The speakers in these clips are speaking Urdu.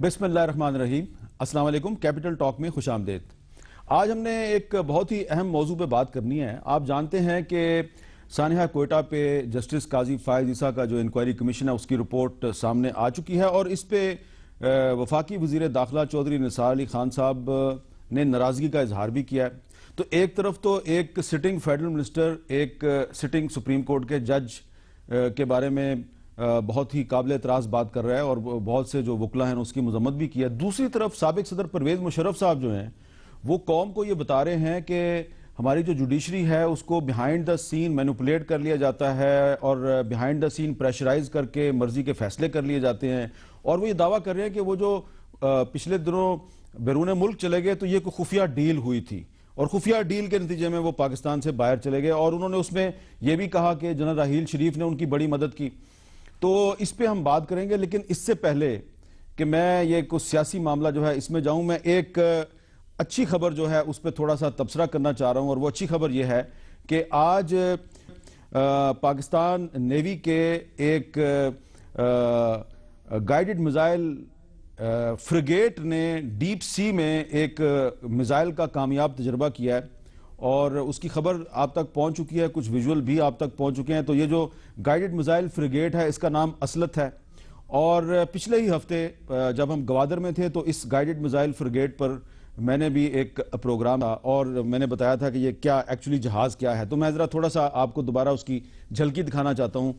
بسم اللہ الرحمن الرحیم۔ السلام علیکم، کیپٹل ٹاک میں خوش آمدید۔ آج ہم نے ایک بہت ہی اہم موضوع پہ بات کرنی ہے۔ آپ جانتے ہیں کہ سانحہ کوئٹہ پہ جسٹس قاضی فائز عیسیٰ کا جو انکوائری کمیشن ہے اس کی رپورٹ سامنے آ چکی ہے، اور اس پہ وفاقی وزیر داخلہ چودھری نثار علی خان صاحب نے ناراضگی کا اظہار بھی کیا ہے۔ تو ایک طرف تو ایک سٹنگ فیڈرل منسٹر ایک سٹنگ سپریم کورٹ کے جج کے بارے میں بہت ہی قابل اعتراض بات کر رہا ہے، اور بہت سے جو وکلا ہیں اس کی مذمت بھی کی ہے۔ دوسری طرف سابق صدر پرویز مشرف صاحب جو ہیں وہ قوم کو یہ بتا رہے ہیں کہ ہماری جو جوڈیشری ہے اس کو بیہائنڈ دا سین مینوپولیٹ کر لیا جاتا ہے، اور بیہائنڈ دا سین پریشرائز کر کے مرضی کے فیصلے کر لیے جاتے ہیں، اور وہ یہ دعویٰ کر رہے ہیں کہ وہ جو پچھلے دنوں بیرون ملک چلے گئے تو یہ کوئی خفیہ ڈیل ہوئی تھی، اور خفیہ ڈیل کے نتیجے میں وہ پاکستان سے باہر چلے گئے، اور انہوں نے اس میں یہ بھی کہا کہ جنرل راحیل شریف نے ان کی بڑی مدد کی۔ تو اس پہ ہم بات کریں گے، لیکن اس سے پہلے کہ میں یہ کچھ سیاسی معاملہ جو ہے اس میں جاؤں، میں ایک اچھی خبر جو ہے اس پہ تھوڑا سا تبصرہ کرنا چاہ رہا ہوں، اور وہ اچھی خبر یہ ہے کہ آج پاکستان نیوی کے ایک گائیڈڈ میزائل فریگیٹ نے ڈیپ سی میں ایک میزائل کا کامیاب تجربہ کیا ہے، اور اس کی خبر آپ تک پہنچ چکی ہے، کچھ ویژول بھی آپ تک پہنچ چکے ہیں۔ تو یہ جو گائیڈڈ میزائل فریگیٹ ہے اس کا نام اسلت ہے، اور پچھلے ہی ہفتے جب ہم گوادر میں تھے تو اس گائیڈڈ میزائل فریگیٹ پر میں نے بھی ایک پروگرام تھا، اور میں نے بتایا تھا کہ یہ کیا ایکچولی جہاز کیا ہے۔ تو میں ذرا تھوڑا سا آپ کو دوبارہ اس کی جھلکی دکھانا چاہتا ہوں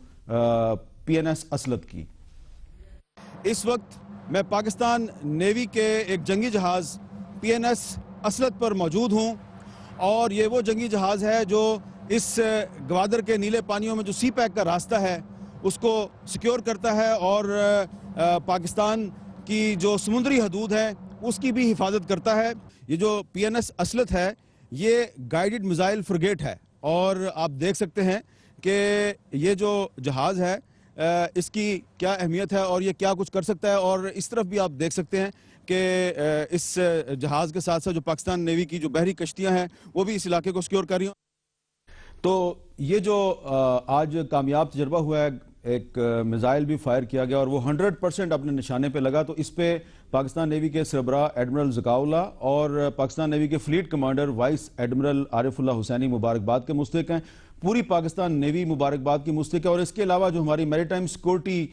پی این ایس اسلت کی۔ اس وقت میں پاکستان نیوی کے ایک جنگی جہاز پی این ایس اسلت پر موجود ہوں، اور یہ وہ جنگی جہاز ہے جو اس گوادر کے نیلے پانیوں میں جو سی پیک کا راستہ ہے اس کو سیکیور کرتا ہے، اور پاکستان کی جو سمندری حدود ہے اس کی بھی حفاظت کرتا ہے۔ یہ جو پی این ایس اسلت ہے یہ گائیڈڈ میزائل فریگیٹ ہے، اور آپ دیکھ سکتے ہیں کہ یہ جو جہاز ہے اس کی کیا اہمیت ہے اور یہ کیا کچھ کر سکتا ہے، اور اس طرف بھی آپ دیکھ سکتے ہیں کہ اس جہاز کے ساتھ ساتھ جو پاکستان نیوی کی جو بحری کشتیاں ہیں وہ بھی اس علاقے کو سیکیور کر رہی ہیں۔ تو یہ جو آج کامیاب تجربہ ہوا ہے، ایک میزائل بھی فائر کیا گیا اور وہ 100% اپنے نشانے پہ لگا، تو اس پہ پاکستان نیوی کے سربراہ ایڈمرل ذکاء اللہ اور پاکستان نیوی کے فلیٹ کمانڈر وائس ایڈمرل عارف اللہ حسینی مبارکباد کے مستحق ہیں۔ پوری پاکستان نیوی مبارکباد کی مستحق ہے، اور اس کے علاوہ جو ہماری میری ٹائم سیکورٹی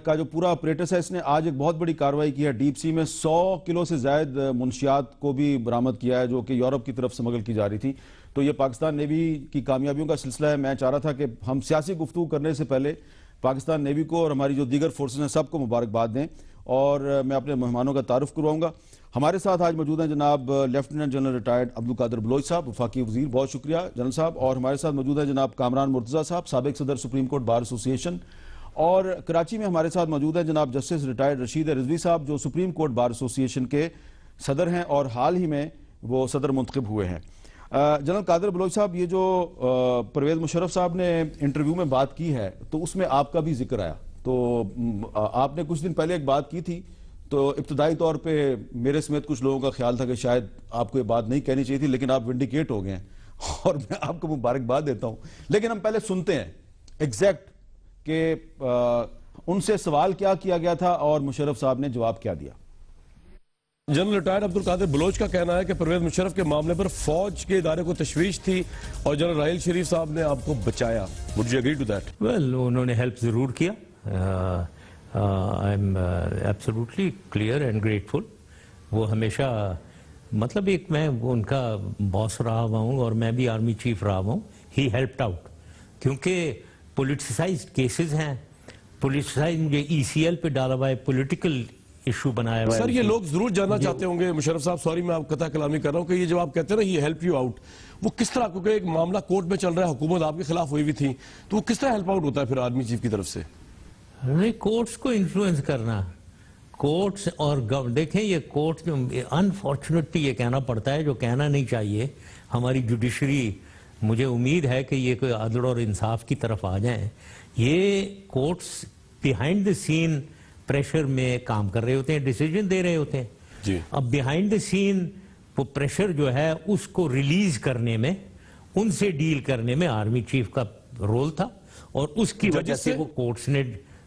کا جو پورا آپریٹس ہے اس نے آج ایک بہت بڑی کارروائی کی ہے۔ ڈیپ سی میں 100 کلو سے زائد منشیات کو بھی برآمد کیا ہے جو کہ یورپ کی طرف سمگل کی جا رہی تھی۔ تو یہ پاکستان نیوی کی کامیابیوں کا سلسلہ ہے۔ میں چاہ رہا تھا کہ ہم سیاسی گفتگو کرنے سے پہلے پاکستان نیوی کو اور ہماری جو دیگر فورسز ہیں سب کو مبارکباد دیں، اور میں اپنے مہمانوں کا تعارف کرواؤں گا۔ ہمارے ساتھ آج موجود ہیں جناب lieutenant general retired Abdul Qadir Baloch صاحب، وفاقی وزیر، بہت شکریہ جنرل صاحب۔ اور ہمارے ساتھ موجود ہیں جناب کامران مرتضیٰ صاحب، سابق صدر سپریم کورٹ بار ایسوسی ایشن، اور کراچی میں ہمارے ساتھ موجود ہیں جناب جسٹس ریٹائرڈ رشید رضوی صاحب جو سپریم کورٹ بار ایسوسی ایشن کے صدر ہیں، اور حال ہی میں وہ صدر منتخب ہوئے ہیں۔ جنرل قادر بلوچ صاحب، یہ جو پرویز مشرف صاحب نے انٹرویو میں بات کی ہے تو اس میں آپ کا بھی ذکر آیا، تو آپ نے کچھ دن پہلے ایک بات کی تھی، تو ابتدائی طور پہ میرے سمیت کچھ لوگوں کا خیال تھا کہ شاید آپ کو یہ بات نہیں کہنی چاہیے تھی، لیکن آپ ونڈیکیٹ ہو گئے ہیں اور میں آپ کو مبارکباد دیتا ہوں۔ لیکن ہم پہلے سنتے ہیں ایگزیکٹ کہ ان سے سوال کیا کیا گیا تھا اور مشرف صاحب نے جواب کیا دیا۔ جنرل ریٹائرڈ عبدالقادر بلوچ کا کہنا ہے کہ پرویز مشرف کے معاملے پر فوج کے ادارے کو تشویش تھی اور جنرل راحیل شریف صاحب نے آپ کو بچایا۔ Would you agree to that? Well, انہوں نے ہیلپ ضرور کیا۔ I'm absolutely clear and grateful. وہ ہمیشہ مطلب ایک میں ان کا باس رہا ہوا ہوں اور میں بھی آرمی چیف رہا ہوا ہوں۔ He helped out کیونکہ پولیٹیسائزڈ کیسز ہیں، پولیٹیسائزڈ ای سی ایل پہ ڈالا ہوا ہے، پولیٹیکل ایشو بنایا ہوا ہے۔ سر یہ لوگ ضرور جاننا چاہتے ہوں گے مشرف صاحب، سوری میں آپ قطع کلامی کر رہا ہوں، کہ یہ جب آپ کہتے ہیں نا یہ ہیلپ یو آؤٹ، وہ کس طرح، کیونکہ ایک معاملہ کورٹ میں چل رہا ہے، حکومت آپ کے خلاف ہوئی بھی تھی، تو وہ کس طرح ہیلپ آؤٹ ہوتا ہے پھر آرمی چیف کی طرف سے؟ نہیں، کورٹس کو انفلوئنس کرنا، کورٹس اور دیکھیں یہ کورٹ جو انفارچونیٹلی یہ کہنا پڑتا ہے جو کہنا نہیں چاہیے، ہماری جوڈیشری، مجھے امید ہے کہ یہ کوئی عدل اور انصاف کی طرف آ جائیں۔ یہ courts behind the scene pressure میں کام کر رہے ہوتے ہیں، ڈیسیجن دے رہے ہوتے ہیں جی۔ اب بیہائنڈ دا سین وہ پریشر جو ہے اس کو ریلیز کرنے میں، ان سے ڈیل کرنے میں آرمی چیف کا رول تھا، اور اس کی وجہ سے وہ کورٹس نے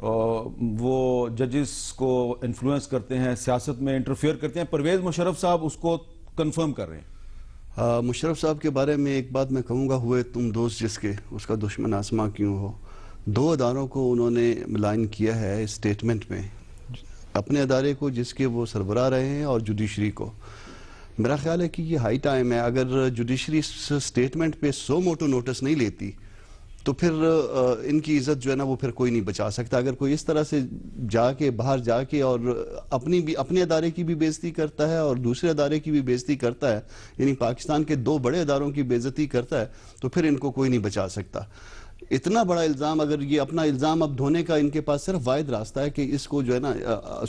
وہ ججز کو انفلوئنس کرتے ہیں, سیاست میں انٹرفیئر کرتے ہیں. پرویز مشرف صاحب اس کو کنفرم کر رہے ہیں. مشرف صاحب کے بارے میں ایک بات میں کہوں گا, ہوئے تم دوست جس کے اس کا دشمن آسماں کیوں ہو. 2 اداروں کو انہوں نے ملائن کیا ہے اسٹیٹمنٹ میں, اپنے ادارے کو جس کے وہ سربراہ رہے ہیں اور جوڈیشری کو. میرا خیال ہے کہ یہ ہائی ٹائم ہے, اگر جوڈیشری اس اسٹیٹمنٹ پہ سو موٹو نوٹس نہیں لیتی تو پھر ان کی عزت جو ہے نا وہ پھر کوئی نہیں بچا سکتا. اگر کوئی اس طرح سے جا کے باہر جا کے اور اپنے ادارے کی بھی بےعزتی کرتا ہے اور دوسرے ادارے کی بھی بےعزتی کرتا ہے, یعنی پاکستان کے 2 بڑے اداروں کی بےعزتی کرتا ہے, تو پھر ان کو کوئی نہیں بچا سکتا. اتنا بڑا الزام, اگر یہ اپنا الزام اب دھونے کا ان کے پاس صرف واحد راستہ ہے کہ اس کو جو ہے نا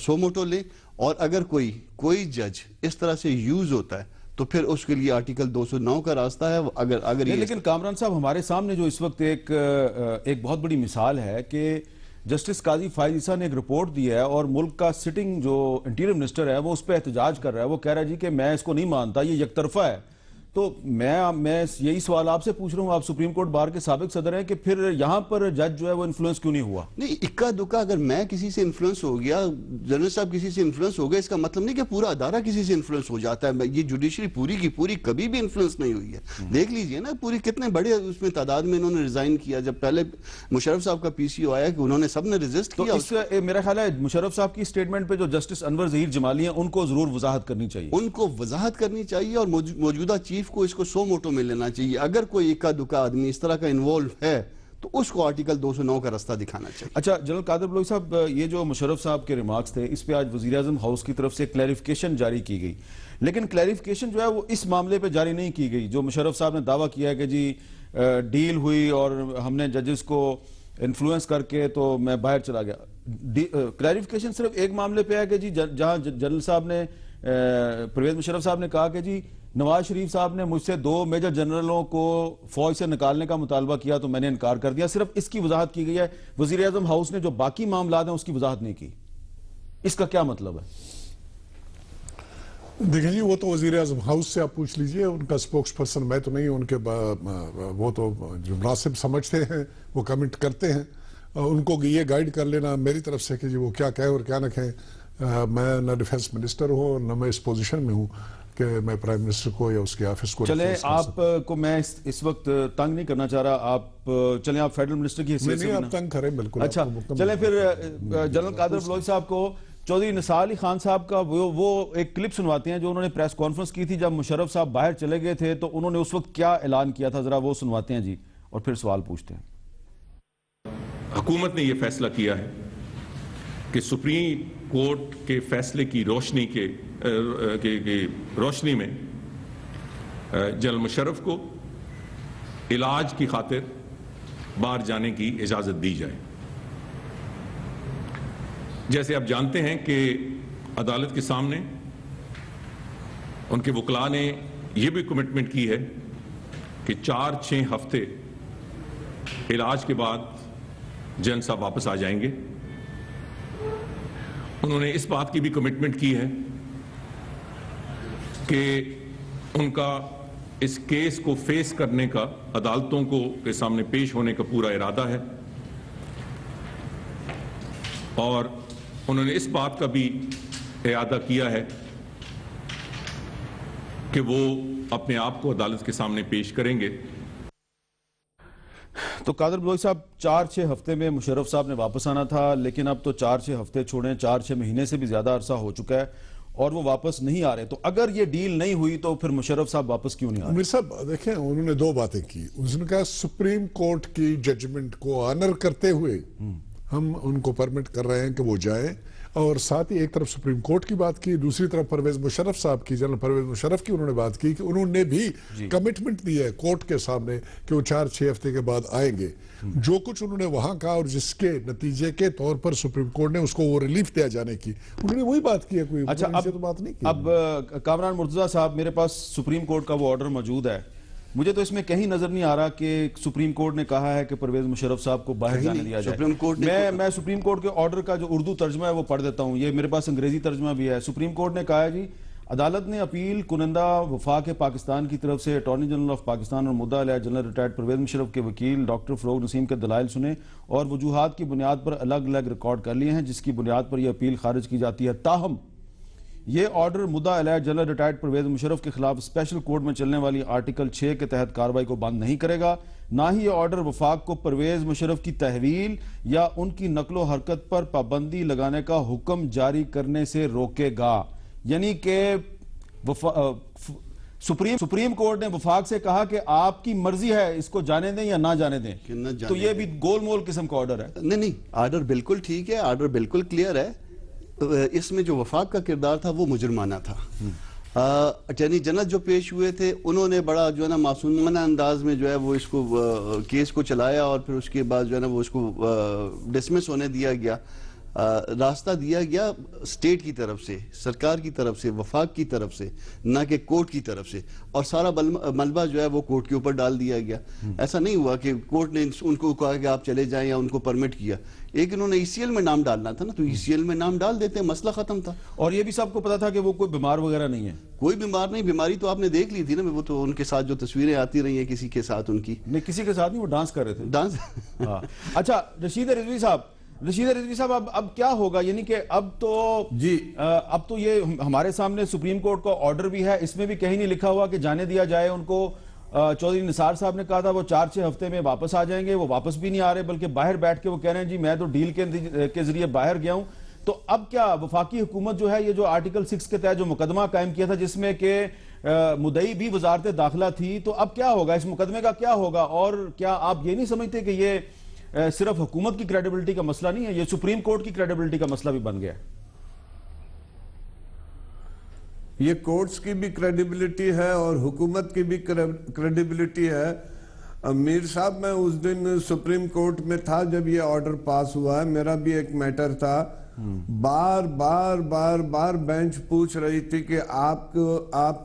سو موٹو لیں, اور اگر کوئی جج اس طرح سے یوز ہوتا ہے تو پھر اس کے لیے آرٹیکل 209 کا راستہ ہے. اگر یہ لیکن کامران صاحب, ہمارے سامنے جو اس وقت ایک بہت بڑی مثال ہے کہ جسٹس قاضی فائز عیسیٰ نے ایک رپورٹ دی ہے اور ملک کا سٹنگ جو انٹیریئر منسٹر ہے وہ اس پہ احتجاج کر رہا ہے. وہ کہہ رہا ہے جی کہ میں اس کو نہیں مانتا, یہ یک طرفہ ہے. تو میں یہی سوال آپ سے پوچھ رہا ہوں, آپ سپریم کورٹ بار کے سابق صدر ہیں, کہ پھر یہاں پر جج جو ہے وہ انفلوئنس کیوں نہیں ہوا؟ نہیں, اکا دکا اگر میں کسی سے انفلوئنس ہو گیا, جنرل صاحب کسی سے انفلوئنس ہو گیا, اس کا مطلب نہیں کہ پورا ادارہ کسی سے انفلوئنس ہو جاتا ہے. یہ جوڈیشری پوری کی پوری کبھی بھی انفلوئنس نہیں ہوئی ہے. دیکھ لیجئے نا پوری کتنے بڑے اس میں تعداد میں انہوں نے ریزائن کیا. جب پہلے مشرف صاحب کا پی سی او آیا کہ انہوں نے سب نے ریزسٹ کیا. اس میرا خیال ہے مشرف صاحب کی سٹیٹمنٹ پہ جو جسٹس انور ظہیر جمالی ہیں ان کو ضرور وضاحت کرنی چاہیے. ان کو وضاحت کرنی چاہیے اور موجودہ چیف کو اس کو سو موٹو میں لینا چاہیے. اگر کوئی اکا دکا آدمی اس طرح کا انوالو ہے تو اس کو آرٹیکل 209 کا راستہ دکھانا چاہیے. اچھا جنرل قادر بلوچ صاحب, یہ جو مشرف صاحب کے ریمارکس تھے اس پہ آج وزیراعظم ہاؤس کی طرف سے کلیریفیکیشن جاری کی گئی, لیکن کلیریفیکیشن جو ہے وہ اس معاملے پہ جاری نہیں کی گئی جو مشرف صاحب نے دعویٰ کیا ہے کہ جی ڈیل ہوئی اور ہم نے ججز کو انفلوئنس کر کے تو میں باہر چلا گیا. کلیریفیکیشن صرف ایک معاملے پہ ہے کہ جی جہاں جنرل صاحب نے پرویز مشرف صاحب نے کہا کہ جی نواز شریف صاحب نے مجھ سے 2 میجر جنرلوں کو فوج سے نکالنے کا مطالبہ کیا تو میں نے انکار کر دیا. صرف اس کی وضاحت کی گئی ہے. وزیر اعظم ہاؤس نے جو باقی معاملات ہیں اس کی وضاحت نہیں کی. اس کا کیا مطلب ہے؟ دیکھیں جی, وہ تو وزیر اعظم ہاؤس سے آپ پوچھ لیجئے, ان کا سپوکس پرسن میں تو نہیں. ان کے وہ تو جو مناسب سمجھتے ہیں وہ کمنٹ کرتے ہیں, ان کو یہ گائیڈ کر لینا میری طرف سے کہ جی وہ کیا کہیں اور کیا نہ کہیں. میں نہ ڈیفنس منسٹر ہوں نہ میں اس پوزیشن میں ہوں کہ میں پرائم منسٹر کو یا اس کے آفس کو. چلیں آپ کو میں اس وقت تنگ نہیں کرنا چاہ رہا, آپ چلیں آپ فیڈرل منسٹر کی حیثیت سے نہیں, آپ تنگ کریں بالکل. اچھا چلیں پھر جنرل قادر بلوچ صاحب کو چودھری نثار علی خان صاحب کا وہ ایک کلپ سنواتے ہیں جو انہوں نے پریس کانفرنس کی تھی جب مشرف صاحب باہر چلے گئے تھے, تو انہوں نے اس وقت کیا اعلان کیا تھا, ذرا وہ سنواتے ہیں جی اور پھر سوال پوچھتے ہیں. حکومت نے یہ فیصلہ کیا ہے کہ سپریم کورٹ کے فیصلے کی روشنی میں جنرل مشرف کو علاج کی خاطر باہر جانے کی اجازت دی جائے. جیسے آپ جانتے ہیں کہ عدالت کے سامنے ان کے وکلاء نے یہ بھی کمٹمنٹ کی ہے کہ 4-6 ہفتے علاج کے بعد جن صاحب واپس آ جائیں گے. انہوں نے اس بات کی بھی کمٹمنٹ کی ہے کہ ان کا اس کیس کو فیس کرنے کا, عدالتوں کے سامنے پیش ہونے کا پورا ارادہ ہے, اور انہوں نے اس بات کا بھی اعادہ کیا ہے کہ وہ اپنے آپ کو عدالت کے سامنے پیش کریں گے. تو قادر بلوچ صاحب 4-6 ہفتے میں مشرف صاحب نے واپس آنا تھا, لیکن اب تو 4-6 ہفتے چھوڑیں 4-6 مہینے سے بھی زیادہ عرصہ ہو چکا ہے اور وہ واپس نہیں آ رہے. تو اگر یہ ڈیل نہیں ہوئی تو پھر مشرف صاحب واپس کیوں نہیں آ رہے؟ امیر صاحب دیکھیں, انہوں نے 2 باتیں کی. اس نے کہا سپریم کورٹ کی ججمنٹ کو آنر کرتے ہوئے ہم ان کو پرمٹ کر رہے ہیں کہ وہ جائیں, اور ساتھ ہی ایک طرف سپریم کورٹ کی بات کی, دوسری طرف پرویز مشرف صاحب کی, جنرل پرویز مشرف کی انہوں نے بات کی کہ انہوں نے بھی کمٹمنٹ دی ہے کورٹ کے سامنے کہ وہ 4-6 ہفتے کے بعد آئیں گے. جو کچھ انہوں نے وہاں کہا اور جس کے نتیجے کے طور پر سپریم کورٹ نے اس کو وہ ریلیف دیا جانے کی, انہوں نے وہی بات کی ہے. کوئی اچھا بات نہیں کی. اب کامران مرتضیٰ صاحب, میرے پاس سپریم کورٹ کا وہ آرڈر موجود ہے, مجھے تو اس میں کہیں نظر نہیں آ رہا کہ سپریم کورٹ نے کہا ہے کہ پرویز مشرف صاحب کو باہر جانے دیا جائے. میں سپریم کورٹ کے آرڈر کا جو اردو ترجمہ ہے وہ پڑھ دیتا ہوں, یہ میرے پاس انگریزی ترجمہ بھی ہے. سپریم کورٹ نے کہا ہے جی عدالت نے اپیل کنندہ وفاق پاکستان کی طرف سے اٹارنی جنرل آف پاکستان اور مدعا علیہ جنرل ریٹائرڈ پرویز مشرف کے وکیل ڈاکٹر فروغ نسیم کے دلائل سنے اور وجوہات کی بنیاد پر الگ الگ ریکارڈ کر لیے ہیں، جس کی بنیاد پر یہ اپیل خارج کی جاتی ہے۔ تاہم یہ آرڈر مدعا علیہ جنرل ریٹائرڈ پرویز مشرف کے خلاف اسپیشل کورٹ میں چلنے والی آرٹیکل 6 کے تحت کارروائی کو بند نہیں کرے گا، نہ ہی یہ آرڈر وفاق کو پرویز مشرف کی تحویل یا ان کی نقل و حرکت پر پابندی لگانے کا حکم جاری کرنے سے روکے گا۔ یعنی کہ سپریم کورٹ نے وفاق سے کہا کہ آپ کی مرضی ہے اس کو جانے دیں یا نہ جانے دیں، تو یہ بھی گول مول قسم کا آرڈر ہے۔ نہیں، آرڈر بالکل ٹھیک ہے، آرڈر بالکل کلیئر ہے۔ اس میں جو وفاق کا کردار تھا وہ مجرمانہ تھا۔ اٹارنی جنرل جو پیش ہوئے تھے انہوں نے بڑا جو ہے نا معصومانہ انداز میں جو ہے وہ اس کو کیس کو چلایا، اور پھر اس کے بعد جو ہے نا وہ اس کو ڈسمس ہونے دیا گیا۔ راستہ دیا گیا اسٹیٹ کی طرف سے، سرکار کی طرف سے، وفاق کی طرف سے، نہ کہ کورٹ کی طرف سے، اور سارا ملبہ جو ہے وہ کورٹ کے اوپر ڈال دیا گیا۔ ایسا نہیں ہوا کہ کورٹ نے ان کو کہا کہ آپ چلے جائیں یا ان کو پرمٹ کیا، ایک انہوں نے ECL میں نام ڈالنا تھا نا، تو ECL میں نام ڈال دیتے، مسئلہ ختم تھا۔ اور یہ بھی سب کو پتا تھا کہ وہ کوئی بیمار وغیرہ نہیں ہے، کوئی بیمار نہیں، بیماری تو آپ نے دیکھ لی تھی نا، وہ تو ان کے ساتھ جو تصویریں آتی رہی ہیں کسی کے ساتھ ان کی، نہیں کسی کے ساتھ نہیں، وہ ڈانس کر رہے تھے، ڈانس۔ اچھا رشید رضوی صاحب اب کیا ہوگا؟ یعنی کہ اب تو یہ ہمارے سامنے سپریم کورٹ کا آرڈر بھی ہے، اس میں بھی کہیں نہیں لکھا ہوا کہ جانے دیا جائے ان کو۔ چودھری نثار صاحب نے کہا تھا وہ 4-6 ہفتے میں واپس آ جائیں گے، وہ واپس بھی نہیں آ رہے، بلکہ باہر بیٹھ کے وہ کہہ رہے ہیں جی میں تو ڈیل کے ذریعے باہر گیا ہوں۔ تو اب کیا وفاقی حکومت جو ہے یہ جو آرٹیکل 6 کے تحت جو مقدمہ قائم کیا تھا جس میں کہ مدعی بھی وزارت داخلہ تھی، تو اب کیا ہوگا اس مقدمے کا؟ کیا ہوگا؟ اور کیا آپ یہ نہیں سمجھتے کہ یہ صرف حکومت کی کریڈیبلٹی کا مسئلہ نہیں ہے، یہ سپریم کورٹ کی کریڈیبلٹی کا مسئلہ بھی بن گیا ہے؟ یہ کورٹس کی بھی کریڈیبلٹی ہے اور حکومت کی بھی کریڈیبلٹی ہے۔ میر صاحب میں اس دن سپریم کورٹ میں تھا جب یہ آرڈر پاس ہوا ہے، میرا بھی ایک میٹر تھا، بار بینچ پوچھ رہی تھی کہ آپ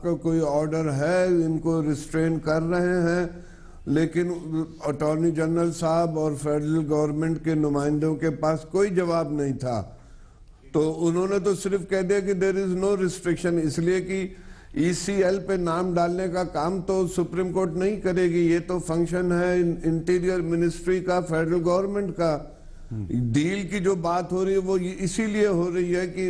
کا کوئی آرڈر ہے، ان کو ریسٹرین کر رہے ہیں، لیکن اٹارنی جنرل صاحب اور فیڈرل گورنمنٹ کے نمائندوں کے پاس کوئی جواب نہیں تھا۔ تو انہوں نے تو صرف کہہ دیا کہ there is no restriction، اس لیے کہ ECL پہ نام ڈالنے کا کام تو سپریم کورٹ نہیں کرے گی، یہ تو فنکشن ہے انٹیریئر منسٹری کا، فیڈرل گورنمنٹ کا۔ ڈیل کی جو بات ہو رہی ہے وہ اسی لیے ہو رہی ہے کہ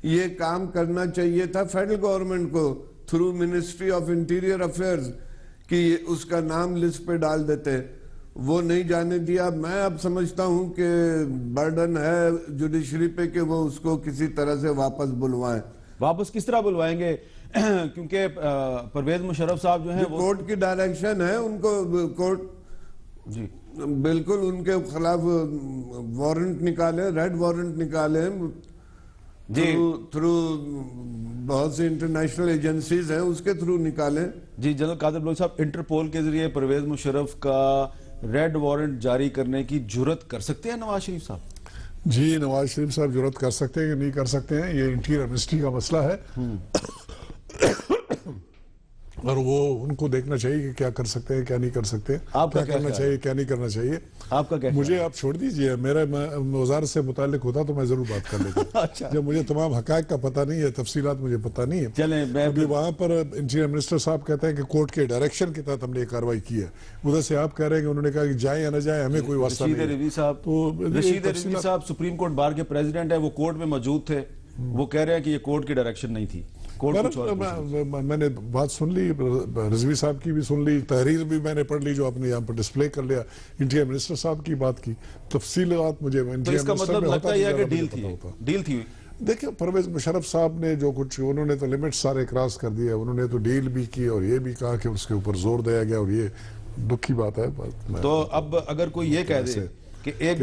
یہ کام کرنا چاہیے تھا فیڈرل گورنمنٹ کو through ministry of interior affairs, کہ اس کا نام لسٹ پہ ڈال دیتے، وہ نہیں جانے دیا۔ میں اب سمجھتا ہوں کہ برڈن ہے جوڈیشری پہ کہ وہ اس کو کسی طرح سے واپس بلوائیں۔ واپس کس طرح بلوائیں گے؟ کیونکہ پرویز مشرف صاحب جو ہیں وہ کورٹ کی ڈائریکشن ہے، ان کو کورٹ جی بالکل ان کے خلاف وارنٹ نکالے، ریڈ وارنٹ نکالے تھرو بہت سی انٹرنیشنل ایجنسیز ہیں، اس کے تھرو نکالیں۔ جی جنرل قادر بلوچ صاحب، انٹرپول کے ذریعے پرویز مشرف کا ریڈ وارنٹ جاری کرنے کی جرت کر سکتے ہیں نواز شریف صاحب؟ جی نواز شریف صاحب جرت کر سکتے ہیں کہ نہیں کر سکتے ہیں، یہ انٹیریئر منسٹری کا مسئلہ ہے، اور وہ ان کو دیکھنا چاہیے کہ کیا کر سکتے ہیں کیا نہیں کر سکتے، کیا کرنا چاہیے کیا نہیں کرنا چاہیے۔ آپ کا کیا؟ مجھے آپ چھوڑ دیجئے، میرا وزارت سے متعلق ہوتا تو میں ضرور بات کر لیتا، جب مجھے تمام حقائق کا پتہ نہیں ہے، تفصیلات مجھے پتہ نہیں ہے۔ چلیں کیونکہ وہاں پر انٹیریئر منسٹر صاحب کہتے ہیں کہ کورٹ کے ڈائریکشن کے تحت ہم نے یہ کارروائی کی ہے، ادھر سے آپ کہہ رہے ہیں کہ انہوں نے کہا کہ جائیں یا نہ جائیں ہمیں کوئی واسطہ نہیں ہے۔ رشید رضوی صاحب سپریم کورٹ بار کے پریزیڈنٹ ہیں، وہ کورٹ میں موجود تھے، وہ کہہ رہے ہیں کہ یہ کورٹ کی ڈائریکشن نہیں تھی۔ میں نے بات سن لی، رضوی صاحب کی بھی سن لی، تحریر بھی میں نے پڑھ لی جو آپ نے یہاں پر ڈسپلے کر لیا، انٹیریئر منسٹر صاحب کی بات کی، تفصیلات مجھے تو اس کا مطلب لگتا ہے کہ ڈیل تھی۔ دیکھیں پرویز مشرف صاحب نے جو کچھ، انہوں نے تو لیمٹ سارے کراس کر دیا، انہوں نے تو ڈیل بھی کی اور یہ بھی کہا کہ اس کے اوپر زور دیا گیا، اور یہ دکھ کی بات ہے۔ تو اب اگر کوئی یہ کہہ دے کہ ایک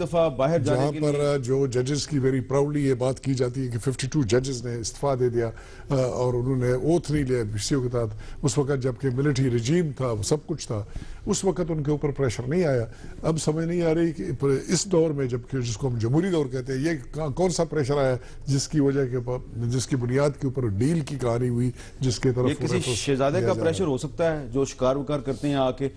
دفعہ باہر جانے کے لیے، جہاں پر جو ججز کی ویری پراؤڈلی یہ بات کی جاتی ہے کہ 52 ججز نے استعفیٰ دے دیا اور انہوں نے اوتھ نہیں لیا PCO کے تحت، اس وقت جبکہ ملٹری رجیم تھا، سب کچھ تھا، اس وقت ان کے اوپر پریشر نہیں آیا۔ اب سمجھ نہیں آ رہی کہ اس دور میں، جبکہ جس کو ہم جمہوری دور کہتے ہیں، یہ کون سا پریشر آیا جس کی وجہ کے جس کی بنیاد کے اوپر ڈیل کی کہانی ہوئی، جس کے طرف یہ کسی شہزادے کا پریشر ہو سکتا ہے جو شکار وکار کرتے ہیں آ کے،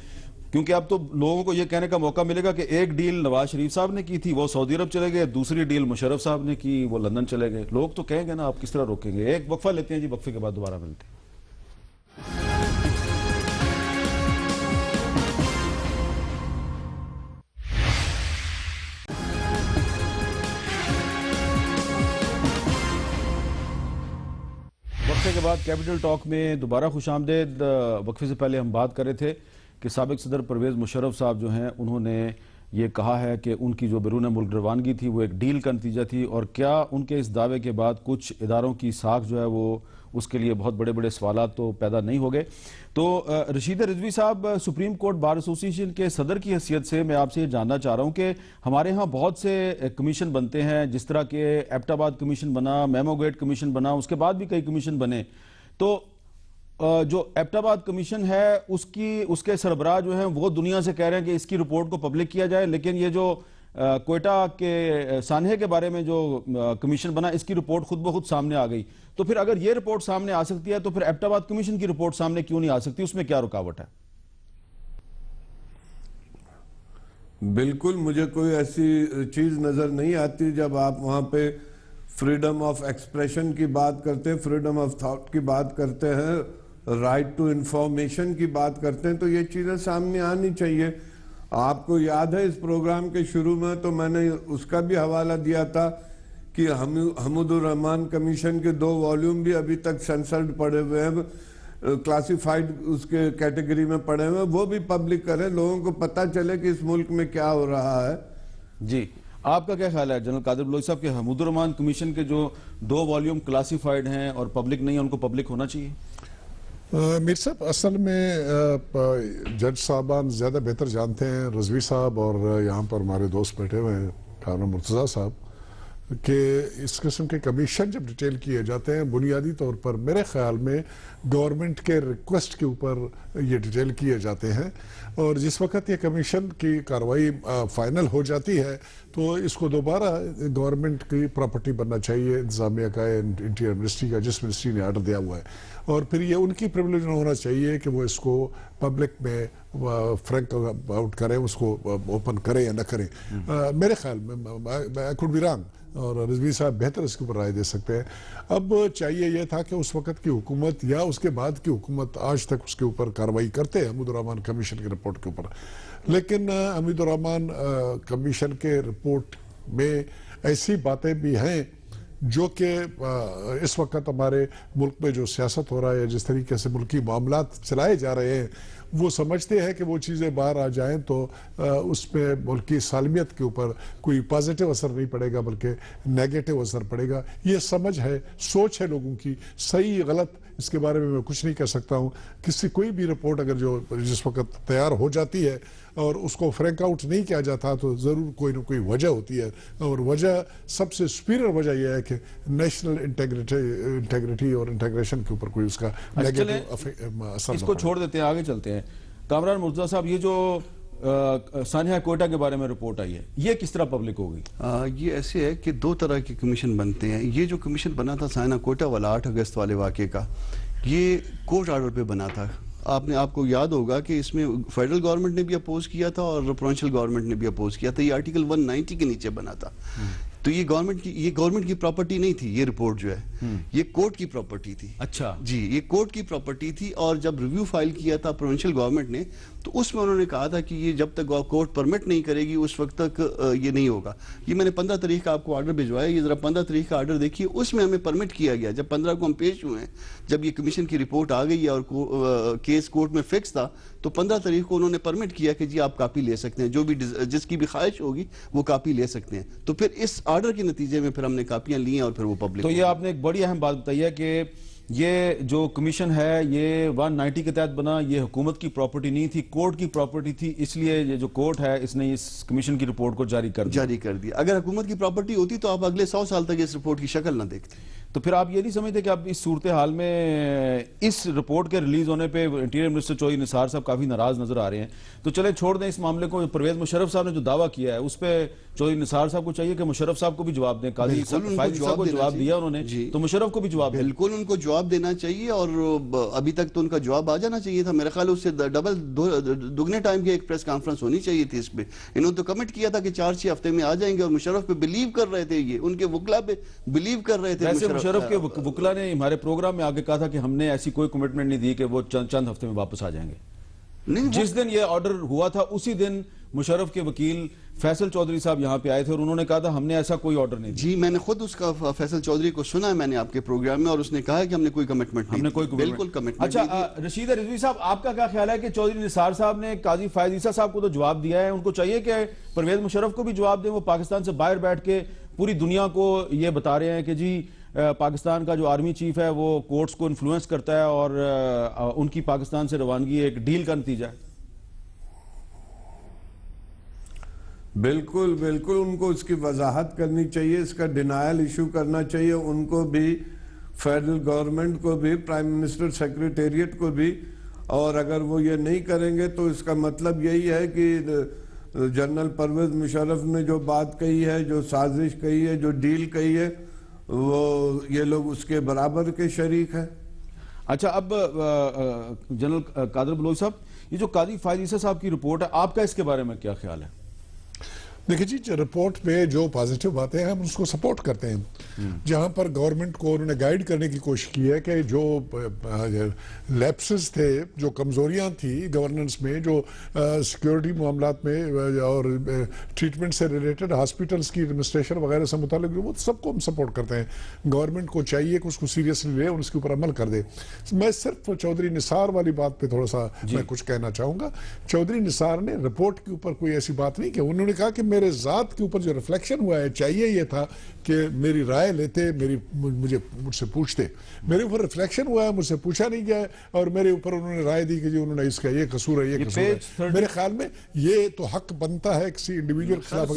کیونکہ اب تو لوگوں کو یہ کہنے کا موقع ملے گا کہ ایک ڈیل نواز شریف صاحب نے کی تھی وہ سعودی عرب چلے گئے, دوسری ڈیل مشرف صاحب نے کی وہ لندن چلے گئے. لوگ تو کہیں گے نا, آپ کس طرح روکیں گے؟ ایک وقفہ لیتے ہیں جی, وقفے کے بعد دوبارہ ملتے ہیں. وقفے کے بعد کیپٹل ٹاک میں دوبارہ خوش آمدید. وقفے سے پہلے ہم بات کر رہے تھے کہ سابق صدر پرویز مشرف صاحب جو ہیں انہوں نے یہ کہا ہے کہ ان کی جو بیرون ملک روانگی تھی وہ ایک ڈیل کا نتیجہ تھی, اور کیا ان کے اس دعوے کے بعد کچھ اداروں کی ساکھ جو ہے وہ اس کے لیے بہت بڑے بڑے سوالات تو پیدا نہیں ہو گئے. تو رشید رضوی صاحب, سپریم کورٹ بار ایسوسی ایشن کے صدر کی حیثیت سے میں آپ سے یہ جاننا چاہ رہا ہوں کہ ہمارے ہاں بہت سے کمیشن بنتے ہیں, جس طرح کہ ایبٹ آباد کمیشن بنا, میمو گیٹ کمیشن بنا, اس کے بعد بھی کئی کمیشن بنے. تو جو ایبٹ آباد کمیشن ہے اس کے سربراہ جو ہیں وہ دنیا سے کہہ رہے ہیں کہ اس کی رپورٹ کو پبلک کیا جائے, لیکن یہ جو کوئٹہ کے سانحے کے بارے میں جو کمیشن بنا اس کی رپورٹ خود بخود سامنے آ گئی. تو پھر اگر یہ رپورٹ سامنے آ سکتی ہے تو پھر ایبٹ آباد کمیشن کی رپورٹ سامنے کیوں نہیں آ سکتی؟ اس میں کیا رکاوٹ ہے؟ بالکل مجھے کوئی ایسی چیز نظر نہیں آتی. جب آپ وہاں پہ فریڈم آف ایکسپریشن کی بات کرتے ہیں, فریڈم آف تھاٹ کی بات کرتے ہیں, رائٹ ٹو انفارمیشن کی بات کرتے ہیں, تو یہ چیزیں سامنے آنی چاہیے. آپ کو یاد ہے اس پروگرام کے شروع میں تو میں نے اس کا بھی حوالہ دیا تھا کہ حمود الرحمان کمیشن کے 2 والیوم بھی ابھی تک سینسرڈ پڑے ہوئے ہیں, کلاسیفائیڈ اس کے کیٹیگری میں پڑے ہوئے ہیں, وہ بھی پبلک کریں, لوگوں کو پتہ چلے کہ اس ملک میں کیا ہو رہا ہے. جی, آپ کا کیا خیال ہے جنرل قادر بلوچ صاحب کہ حمود الرحمان کمیشن کے جو 2 والیوم کلاسیفائیڈ ہیں اور پبلک نہیں ہیں, ان کو پبلک ہونا چاہیے؟ میر صاحب, اصل میں جج صاحبان زیادہ بہتر جانتے ہیں, رضوی صاحب اور یہاں پر ہمارے دوست بیٹھے ہوئے ہیں خانم مرتضیٰ صاحب, کہ اس قسم کے کمیشن جب ڈیٹیل کیے جاتے ہیں بنیادی طور پر میرے خیال میں گورنمنٹ کے ریکویسٹ کے اوپر یہ ڈیٹیل کیے جاتے ہیں, اور جس وقت یہ کمیشن کی کارروائی فائنل ہو جاتی ہے تو اس کو دوبارہ گورنمنٹ کی پراپرٹی بننا چاہیے, انتظامیہ کا, انٹیریئر منسٹری کا, جس منسٹری نے آرڈر دیا ہوا ہے, اور پھر یہ ان کی پریویلیج ہونا چاہیے کہ وہ اس کو پبلک میں فرینک آؤٹ کریں, اس کو اوپن کریں یا نہ کریں. میرے خیال میں I could be wrong, اور رضوی صاحب بہتر اس کے اوپر رائے دے سکتے ہیں. اب چاہیے یہ تھا کہ اس وقت کی حکومت یا اس کے بعد کی حکومت آج تک اس کے اوپر کارروائی کرتے ہیں حمود الرحمان کمیشن کی رپورٹ کے اوپر, لیکن حمود الرحمان کمیشن کے رپورٹ میں ایسی باتیں بھی ہیں جو کہ اس وقت ہمارے ملک میں جو سیاست ہو رہا ہے, جس طریقے سے ملکی معاملات چلائے جا رہے ہیں, وہ سمجھتے ہیں کہ وہ چیزیں باہر آ جائیں تو اس پہ ملکی سالمیت کے اوپر کوئی پازیٹیو اثر نہیں پڑے گا بلکہ نیگیٹو اثر پڑے گا. یہ سمجھ ہے, سوچ ہے لوگوں کی, صحیح غلط اس کے بارے میں کچھ نہیں کہہ سکتا ہوں. کوئی بھی رپورٹ اگر جس وقت تیار ہو جاتی ہے اور اس کو فرینک آؤٹ نہیں کیا جاتا تو ضرور کوئی نہ کوئی وجہ ہوتی ہے, اور وجہ سب سے سپیریئر وجہ یہ ہے کہ نیشنل انٹیگریٹی اور انٹیگریشن کے اوپر کوئی اس کا نیگیٹو اثر. اس کو چھوڑ دیتے ہیں, آگے چلتے ہیں. کامران مرتضیٰ صاحب, یہ جو سانحہ کوئٹہ کے بارے میں رپورٹ آئی ہے یہ کس طرح پبلک ہوگی؟ یہ ایسے ہے کہ 2 طرح کے کمیشن بنتے ہیں. یہ جو کمیشن بنا تھا سانحہ کوئٹہ والا 8 اگست والے واقعے کا, یہ کورٹ آرڈر پہ بنا تھا. آپ کو یاد ہوگا کہ اس میں فیڈرل گورنمنٹ نے بھی اپوز کیا تھا اور پروونشل گورنمنٹ نے بھی اپوز کیا تھا. یہ آرٹیکل 190 کے نیچے بنا تھا. تو یہ گورنمنٹ کی پراپرٹی نہیں تھی. یہ رپورٹ جو ہے یہ کورٹ کی پراپرٹی تھی. اچھا جی, یہ کورٹ کی پراپرٹی تھی, اور جب ریویو فائل کیا تھا پروونشل گورنمنٹ نے تو اس میں انہوں نے کہا تھا کہ یہ جب تک کورٹ پرمٹ نہیں کرے گی اس وقت تک یہ نہیں ہوگا. یہ میں نے 15 تاریخ کا آپ کو آرڈر بھجوایا, یہ ذرا 15 تاریخ کا آرڈر دیکھیے, اس میں ہمیں پرمٹ کیا گیا. جب 15 کو ہم پیش ہوئے ہیں, جب یہ کمیشن کی رپورٹ آ گئی اور کیس کورٹ میں فکس تھا, تو 15 تاریخ کو انہوں نے پرمٹ کیا کہ جی آپ کاپی لے سکتے ہیں, جو بھی جس کی بھی خواہش ہوگی وہ کاپی لے سکتے ہیں. تو پھر اس آرڈر کے نتیجے میں پھر ہم نے کاپیاں لی ہیں اور پھر وہ پبلک. تو یہ آپ نے ایک بڑی اہم بات بتائی ہے کہ یہ جو کمیشن ہے یہ 190 کے تحت بنا, یہ حکومت کی پراپرٹی نہیں تھی, کورٹ کی پراپرٹی تھی, اس لیے یہ جو کورٹ ہے اس نے اس کمیشن کی رپورٹ کو جاری کر دیا. اگر حکومت کی پراپرٹی ہوتی تو آپ اگلے 100 سال تک اس رپورٹ کی شکل نہ دیکھتے. تو پھر آپ یہ نہیں سمجھتے کہ اب اس صورتحال میں اس رپورٹ کے ریلیز ہونے پہ انٹیریئر منسٹر چودھری نثار صاحب کافی ناراض نظر آ رہے ہیں؟ تو چلے چھوڑ دیں اس معاملے کو. پرویز مشرف صاحب نے جو دعویٰ کیا ہے اس پہ چودھری نثار صاحب کو چاہیے کہ مشرف صاحب کو بھی جواب دیں. قاضی فائز صاحب کو جواب دیا انہوں نے, تو مشرف کو بھی جواب دیں. بالکل ان کو جواب دینا چاہیے, اور ابھی تک تو ان کا جواب آ جانا چاہیے تھا. میرے خیال اس سے ڈبل دگنے ٹائم کی ایک پریس کانفرنس ہونی چاہیے تھی اس پہ. انہوں نے تو کمٹ کیا تھا کہ 4-6 ہفتے میں آ جائیں گے, اور مشرف پہ بلیو کر رہے تھے, یہ ان کے وکلا پہ بلیو کر رہے تھے. ویسے مشرف کے وکلا نے ہمارے پروگرام میں آگے کہا تھا کہ ہم نے ایسی کوئی کمٹمنٹ نہیں دی کہ وہ چند ہفتے میں واپس آ جائیں گے. جس دن یہ آرڈر ہوا تھا اسی دن مشرف کے وکیل فیصل چودھری صاحب یہاں پہ آئے تھے اور انہوں نے کہا تھا ہم نے ایسا کوئی آرڈر نہیں دیا. جی میں نے خود اس کا فیصل چودھری کو سنا ہے میں نے آپ کے پروگرام میں, اور اس نے کہا ہے کہ ہم نے کوئی کمٹمنٹ نہیں دی. بالکل کمٹمنٹ. اچھا رشید رضوی صاحب, آپ کا کیا خیال ہے کہ چودھری نثار صاحب نے قاضی فائز عیسیٰ صاحب کو تو جواب دیا ہے, ان کو چاہیے کہ پرویز مشرف کو بھی جواب دیں؟ وہ پاکستان سے باہر بیٹھ کے پوری دنیا کو یہ بتا رہے ہیں کہ جی پاکستان کا جو آرمی چیف ہے وہ کورٹس کو انفلوئنس کرتا ہے اور ان کی پاکستان سے روانگی ایک ڈیل کا نتیجہ ہے. بالکل بالکل ان کو اس کی وضاحت کرنی چاہیے, اس کا ڈینائل ایشو کرنا چاہیے ان کو بھی, فیڈرل گورنمنٹ کو بھی, پرائم منسٹر سیکریٹریٹ کو بھی. اور اگر وہ یہ نہیں کریں گے تو اس کا مطلب یہی ہے کہ جنرل پرویز مشرف نے جو بات کہی ہے, جو سازش کہی ہے, جو ڈیل کہی ہے, وہ یہ لوگ اس کے برابر کے شریک ہیں. اچھا اب جنرل قادر بلوچ صاحب, یہ جو قاضی فائز عیسیٰ صاحب کی رپورٹ ہے, آپ کا اس کے بارے میں کیا خیال ہے؟ دیکھیں جی, رپورٹ میں جو پازیٹیو باتیں ہیں ہم اس کو سپورٹ کرتے ہیں. جہاں پر گورنمنٹ کو انہوں نے گائیڈ کرنے کی کوشش کی ہے کہ جو لیپسز تھے, جو کمزوریاں تھیں گورننس میں, جو سیکیورٹی معاملات میں اور ٹریٹمنٹ سے ریلیٹڈ ہاسپٹلز کی ایڈمنسٹریشن وغیرہ سے متعلق, وہ سب کو ہم سپورٹ کرتے ہیں. گورنمنٹ کو چاہیے کہ اس کو سیریسلی لے اور اس کے اوپر عمل کر دے. میں صرف چودھری نثار والی بات پہ تھوڑا سا میں کچھ کہنا چاہوں گا. چودھری نثار نے رپورٹ کے اوپر کوئی ایسی بات نہیں کہ انہوں نے کہا کہ میرے ذات کے اوپر جو ریفلیکشن ہوا ہے, چاہیے یہ تھا کہ میری رائے لیتے, مجھ سے پوچھتے. میرے اوپر ریفلیکشن ہوا ہے, مجھ سے پوچھا نہیں گیا ہے, اور میرے اوپر انہوں نے رائے دی کہ جی انہوں نے اس کا یہ قصور ہے, یہ قصور ہے. میرے خیال میں یہ تو حق بنتا ہے کسی انڈیویجول کے خلاف.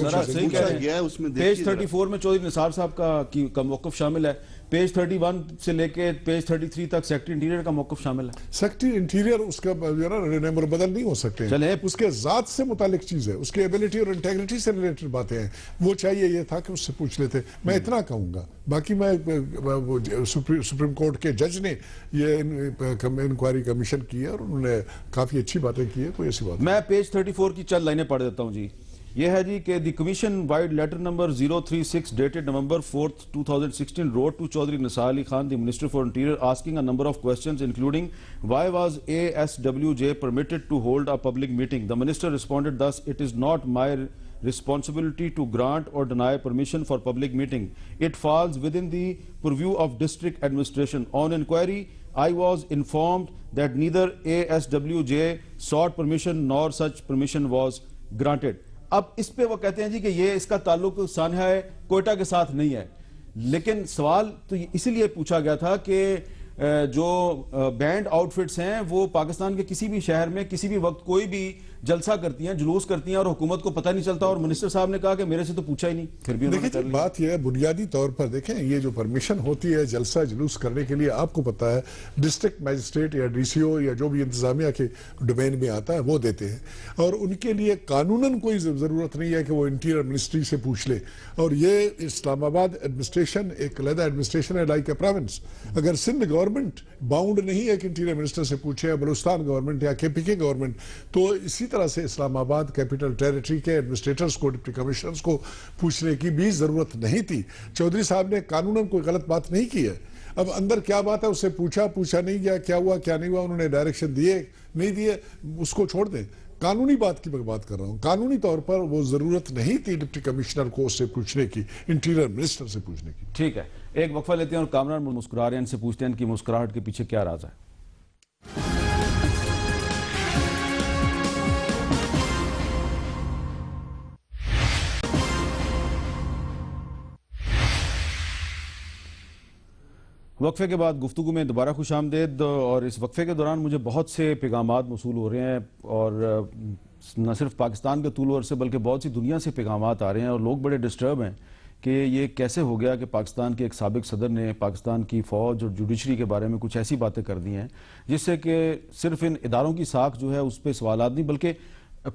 پیج 34 میں چودھری نثار صاحب کا موقف شامل ہے. پیج 31 سے لے کے پیج 33 تک سیکٹری انٹیریئر کا موقف شامل ہے. سیکٹری انٹیریئر اس کا نمبر بدل نہیں ہو سکتے, اس کے ذات سے متعلق چیز ہے, اس کے ایبلٹی اور انٹیگریٹی سے ریلیٹڈ باتیں ہیں. وہ چاہیے یہ تھا کہ اس سے پوچھ لیتے. میں اتنا کہوں گا. باقی میں سپریم کورٹ کے جج نے یہ انکوائری کمیشن کی ہے اور انہوں نے کافی اچھی باتیں کی ہے, کوئی ایسی بات. میں پیج 34 کی چند لائنیں پڑھ دیتا ہوں جی. یہ ہے جی کہ the commission vide letter number 036 dated November 4th 2016 wrote to Chaudhry Nisar Ali Khan, the Minister for Interior, asking a number of questions including why was ASWJ permitted to hold a public meeting. The Minister responded thus: it is not my responsibility to grant or deny permission for public meeting. It falls within the purview of district administration. On inquiry, I was informed that neither ASWJ sought permission nor such permission was granted. اب اس پہ وہ کہتے ہیں جی کہ یہ اس کا تعلق سانحہ کوئٹہ کے ساتھ نہیں ہے, لیکن سوال تو اسی لیے پوچھا گیا تھا کہ جو بینڈ آؤٹ فٹس ہیں وہ پاکستان کے کسی بھی شہر میں کسی بھی وقت کوئی بھی جلسہ کرتی ہیں, جلوس کرتی ہیں, اور حکومت کو پتہ نہیں چلتا, اور منسٹر صاحب نے کہا کہ میرے سے تو پوچھا ہی نہیں. پھر بھی دیکھیں بات یہ ہے, بنیادی طور پر دیکھیں یہ جو پرمیشن ہوتی ہے جلسہ جلوس کرنے کے لیے, آپ کو پتا ہے ڈسٹرکٹ میجسٹریٹ یا ڈی سی او یا جو بھی انتظامیہ کے ڈومین میں آتا ہے وہ دیتے ہیں, اور ان کے لیے قانوناً کوئی ضرورت نہیں ہے کہ وہ انٹیریئر منسٹری سے پوچھ لے. اور یہ اسلام آباد ایڈمنسٹریشن ایک علیحدہ ایڈمنسٹریشن ہے لائک اے پروونس. اگر سندھ گورنمنٹ باؤنڈ نہیں ہے کہ انٹیریئر منسٹر سے پوچھے, بلوچستان گورنمنٹ یا کے پی کے گورنمنٹ, تو اسی طرح سے اسلام آباد کیپٹل ٹیریٹری کے ایڈمنسٹریٹرز کو, ڈپٹی کمشنرز کو پوچھنے کی بھی ضرورت نہیں تھی. چودھری صاحب نے قانوناً کوئی غلط بات نہیں کی ہے. اب اندر کیا بات ہے اس سے پوچھا نہیں گیا, کیا ہوا کیا نہیں ہوا, انہوں نے ڈائریکشن دیے نہیں دیے, اس کو چھوڑ دیں. قانونی بات کی میں بات کر رہا ہوں. قانونی طور پر وہ ضرورت نہیں تھی ڈپٹی کمشنر کو اس سے پوچھنے کی, انٹیریئر منسٹر سے پوچھنے کی. ٹھیک ہے, ایک وقفہ لیتے ہیں اور کامران مسکرا رہے ہیں, ان سے پوچھتے ہیں ان کی مسکراہٹ کے پیچھے کیا راز ہے. وقفے کے بعد گفتگو میں دوبارہ خوش آمدید. اور اس وقفے کے دوران مجھے بہت سے پیغامات موصول ہو رہے ہیں, اور نہ صرف پاکستان کے طول و عرصے بلکہ بہت سی دنیا سے پیغامات آ رہے ہیں, اور لوگ بڑے ڈسٹرب ہیں کہ یہ کیسے ہو گیا کہ پاکستان کے ایک سابق صدر نے پاکستان کی فوج اور جوڈیشری کے بارے میں کچھ ایسی باتیں کر دی ہیں جس سے کہ صرف ان اداروں کی ساکھ جو ہے اس پہ سوالات نہیں بلکہ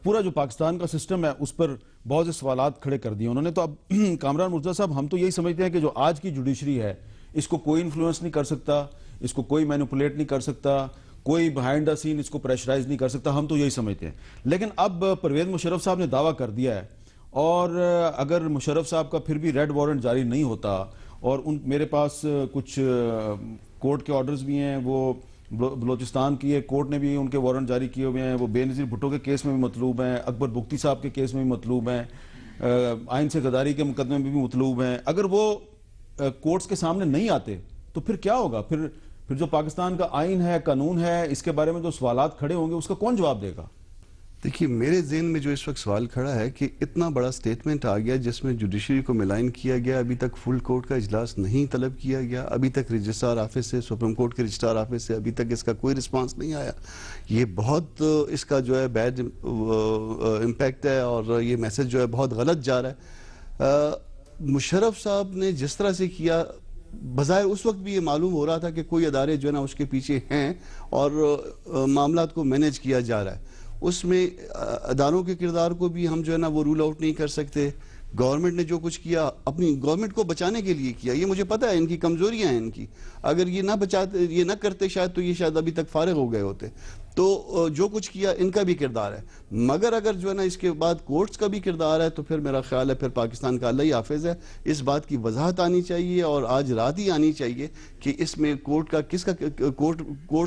پورا جو پاکستان کا سسٹم ہے اس پر بہت سے سوالات کھڑے کر دیے انہوں نے. تو اب کامران مرتضیٰ صاحب ہم تو یہی سمجھتے ہیں کہ جو آج کی جوڈیشری ہے اس کو کوئی انفلوئنس نہیں کر سکتا, اس کو کوئی مینیپولیٹ نہیں کر سکتا, کوئی بہائنڈ دا سین اس کو پریشرائز نہیں کر سکتا, ہم تو یہی سمجھتے ہیں. لیکن اب پرویز مشرف صاحب نے دعویٰ کر دیا ہے اور اگر مشرف صاحب کا پھر بھی ریڈ وارنٹ جاری نہیں ہوتا اور میرے پاس کچھ کورٹ کے آرڈرز بھی ہیں, وہ بلوچستان کی ایک کورٹ نے بھی ان کے وارنٹ جاری کیے ہوئے ہیں, وہ بے نظیر بھٹو کے کیس میں بھی مطلوب ہیں, اکبر بگٹی صاحب کے کیس میں بھی مطلوب ہیں, آئین سے غداری کے مقدمے میں بھی مطلوب ہیں. اگر وہ کورٹس کے سامنے نہیں آتے تو پھر کیا ہوگا؟ پھر جو پاکستان کا آئین ہے, قانون ہے, اس کے بارے میں جو سوالات کھڑے ہوں گے اس کا کون جواب دے گا؟ دیکھیے میرے ذہن میں جو اس وقت سوال کھڑا ہے کہ اتنا بڑا سٹیٹمنٹ آ گیا جس میں جوڈیشری کو ملائن کیا گیا, ابھی تک فل کورٹ کا اجلاس نہیں طلب کیا گیا, ابھی تک رجسٹرار آفس سے, سپریم کورٹ کے رجسٹرار آفس سے ابھی تک اس کا کوئی رسپانس نہیں آیا. یہ بہت اس کا جو ہے بیڈ امپیکٹ ہے اور یہ میسج جو ہے بہت غلط جا رہا ہے. مشرف صاحب نے جس طرح سے کیا, بظاہر اس وقت بھی یہ معلوم ہو رہا تھا کہ کوئی ادارے جو ہے نا اس کے پیچھے ہیں اور معاملات کو مینیج کیا جا رہا ہے. اس میں اداروں کے کردار کو بھی ہم جو ہے نا وہ رول آؤٹ نہیں کر سکتے. گورنمنٹ نے جو کچھ کیا اپنی گورنمنٹ کو بچانے کے لیے کیا, یہ مجھے پتا ہے ان کی کمزوریاں ہیں ان کی, اگر یہ نہ کرتے شاید تو یہ شاید ابھی تک فارغ ہو گئے ہوتے. تو جو کچھ کیا ان کا بھی کردار ہے, مگر اگر جو ہے نا اس کے بعد کورٹس کا بھی کردار ہے تو پھر میرا خیال ہے پھر پاکستان کا اللہ ہی حافظ ہے. اس بات کی وضاحت آنی چاہیے اور آج رات ہی آنی چاہیے کہ اس میں کورٹس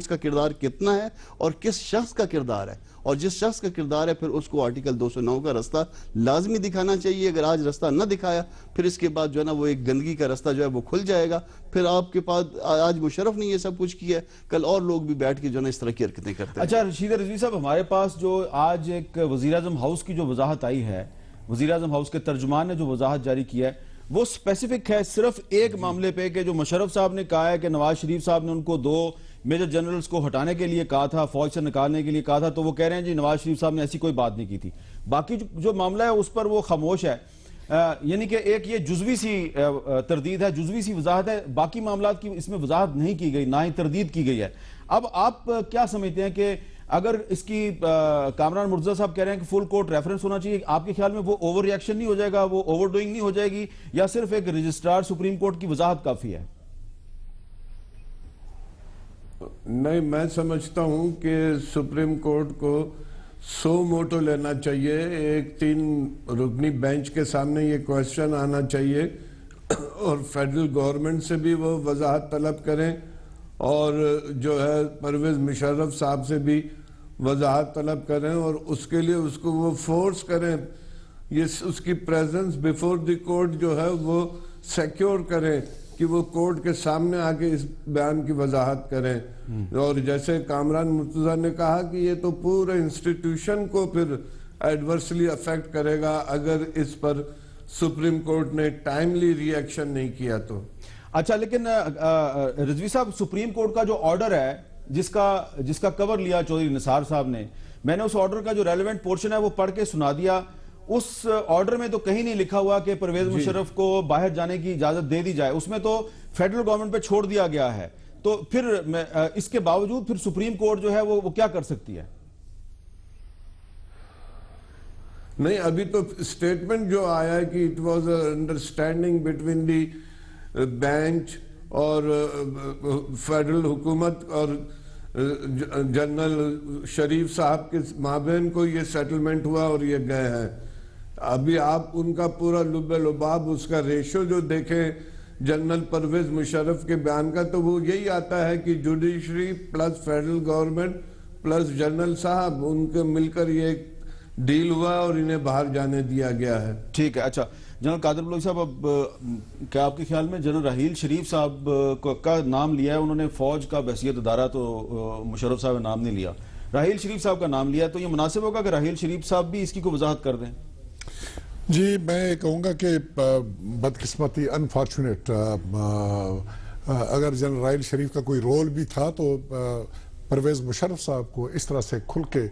کا کردار کتنا ہے اور کس شخص کا کردار ہے, اور جس شخص کا کردار ہے پھر اس کو آرٹیکل 209 کا رستہ لازمی دکھانا چاہیے. اگر آج رستہ نہ دکھایا پھر اس کے بعد جو ہے نا وہ ایک گندگی کا رستہ جو ہے وہ کھل جائے گا. پھر آپ کے پاس آج مشرف نے یہ سب کچھ کیا ہے, کل اور لوگ بھی بیٹھ کے جو ہے نا اس طرح کی حرکتیں کرتے ہیں. اچھا رشید رضوی صاحب, ہمارے پاس جو آج ایک وزیراعظم ہاؤس کی جو وضاحت آئی ہے, وزیراعظم ہاؤس کے ترجمان نے جو وضاحت جاری کی ہے وہ اسپیسیفک ہے صرف ایک معاملے پہ کہ جو مشرف صاحب نے کہا ہے کہ نواز شریف صاحب نے ان کو 2 میجر جنرلز کو ہٹانے کے لیے کہا تھا, فوج سے نکالنے کے لیے کہا تھا, تو وہ کہہ رہے ہیں جی نواز شریف صاحب نے ایسی کوئی بات نہیں کی تھی. باقی جو معاملہ ہے اس پر وہ خاموش ہے. یعنی کہ ایک یہ جزوی سی تردید ہے, جزوی سی وضاحت ہے, باقی معاملات کی اس میں وضاحت نہیں کی گئی, نہ ہی تردید کی گئی ہے. اب آپ کیا سمجھتے ہیں کہ اگر اس کی کامران مرتضیٰ صاحب کہہ رہے ہیں کہ فل کورٹ ریفرنس ہونا چاہیے, آپ کے خیال میں وہ اوور ریئیکشن نہیں ہو جائے گا, وہ اوور ڈوئنگ نہیں ہو جائے گی, یا صرف ایک رجسٹرار سپریم کورٹ کی وضاحت کافی ہے؟ نہیں, میں سمجھتا ہوں کہ سپریم کورٹ کو سو موٹو لینا چاہیے. ایک 3 رکنی بینچ کے سامنے یہ کویسچن آنا چاہیے اور فیڈرل گورنمنٹ سے بھی وہ وضاحت طلب کریں اور جو ہے پرویز مشرف صاحب سے بھی وضاحت طلب کریں اور اس کے لیے اس کو وہ فورس کریں, یہ اس کی پریزنس بیفور دی کورٹ جو ہے وہ سیکیور کریں کہ وہ کورٹ کے سامنے آ کے اس بیان کی وضاحت کریں. اور جیسے کامران مرتضیٰ نے کہا کہ یہ تو پورے انسٹیٹیوشن کو پھر ایڈورسلی افیکٹ کرے گا اگر اس پر سپریم کورٹ نے ٹائملی ری ایکشن نہیں کیا تو. اچھا, لیکن رضوی صاحب سپریم کورٹ کا جو آرڈر ہے جس کا کور لیا چودھری نثار صاحب نے, میں نے اس آرڈر کا جو ریلیونٹ پورشن ہے وہ پڑھ کے سنا دیا. اس آرڈر میں تو کہیں نہیں لکھا ہوا کہ پرویز مشرف کو باہر جانے کی اجازت دے دی جائے, اس میں تو فیڈرل گورنمنٹ پہ چھوڑ دیا گیا ہے. تو پھر اس کے باوجود پھر سپریم کورٹ جو ہے وہ کیا کر سکتی ہے؟ نہیں, ابھی تو سٹیٹمنٹ جو آیا ہے کہ it was understanding between the bench اور فیڈرل حکومت اور جنرل شریف صاحب کے مابین کو یہ سیٹلمنٹ ہوا اور یہ گئے ہیں. ابھی آپ ان کا پورا لب لباب اس کا ریشو جو دیکھیں جنرل پرویز مشرف کے بیان کا تو وہ یہی آتا ہے کہ judiciary plus federal government plus general صاحب ان کے مل کر یہ ڈیل ہوا اور انہیں باہر جانے دیا گیا ہے. ٹھیک ہے. اچھا جنرل قادر بلوچ صاحب, اب کیا آپ کے خیال میں جنرل راحیل شریف صاحب کا نام لیا ہے, انہوں نے فوج کا بحیثیت ادارہ تو مشرف صاحب نے نام نہیں لیا, راحیل شریف صاحب کا نام لیا, تو یہ مناسب ہوگا کہ راحیل شریف صاحب بھی اس کی کوئی وضاحت کر دیں؟ جی, میں کہوں گا کہ بدقسمتی انفارچونیٹ اگر جنرل راحیل شریف کا کوئی رول بھی تھا تو پرویز مشرف صاحب کو اس طرح سے کھل کے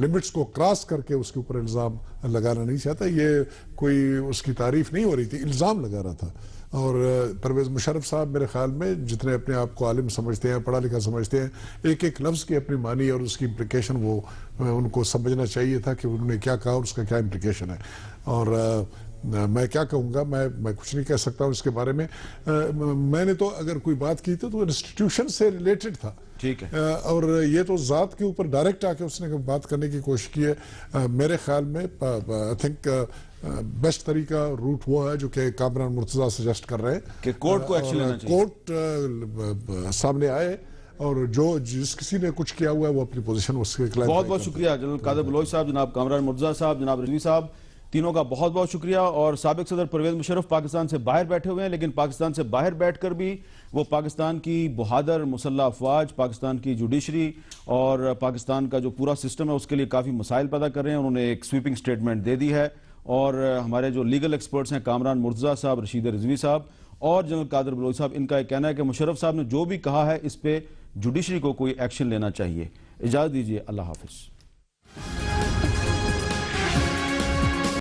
لمٹس کو کراس کر کے اس کے اوپر الزام لگانا نہیں چاہتا. یہ کوئی اس کی تعریف نہیں ہو رہی تھی, الزام لگا رہا تھا. اور پرویز مشرف صاحب میرے خیال میں جتنے اپنے آپ کو عالم سمجھتے ہیں, پڑھا لکھا سمجھتے ہیں, ایک ایک لفظ کی اپنی معنی اور اس کی امپلیکیشن وہ ان کو سمجھنا چاہیے تھا کہ انہوں نے کیا کہا اور اس کا کیا امپلیکیشن ہے. اور میں کیا کہوں گا, میں کچھ نہیں کہہ سکتا ہوں اس کے بارے میں. میں نے تو اگر کوئی بات کی تو انسٹیٹیوشن سے ریلیٹڈ تھا. ٹھیک ہے. اور یہ تو ذات کے اوپر ڈائریکٹ آ کے اس نے بات کرنے کی کوشش کی ہے. میرے خیال میں آئی تھنک بیسٹ طریقہ روٹ وہ ہے جو کہ کامران مرتضیٰ سجیسٹ کر رہے ہیں کہ کورٹ کو ایکشن لینا چاہیے, کورٹ سامنے آئے اور جس کسی نے کچھ کیا ہوا ہے وہ اپنی پوزیشن اس کے خلاف. بہت بہت شکریہ جنرل قادر بلوچ صاحب, جناب کامران مرتضیٰ صاحب, جناب رضوی صاحب, تینوں کا بہت بہت شکریہ. اور سابق صدر پرویز مشرف پاکستان سے باہر بیٹھے ہوئے ہیں, لیکن پاکستان سے باہر بیٹھ کر بھی وہ پاکستان کی بہادر مسلح افواج, پاکستان کی جوڈیشری اور پاکستان کا جو پورا سسٹم ہے اس کے لیے کافی مسائل پیدا کر رہے ہیں. انہوں نے ایک سویپنگ سٹیٹمنٹ دے دی ہے. اور ہمارے جو لیگل ایکسپرٹس ہیں کامران مرتضیٰ صاحب, رشید رضوی صاحب اور جنرل قادر بلوچ صاحب, ان کا یہ کہنا ہے کہ مشرف صاحب نے جو بھی کہا ہے اس پہ جوڈیشری کو کوئی ایکشن لینا چاہیے. اجازت دیجیے, اللہ حافظ.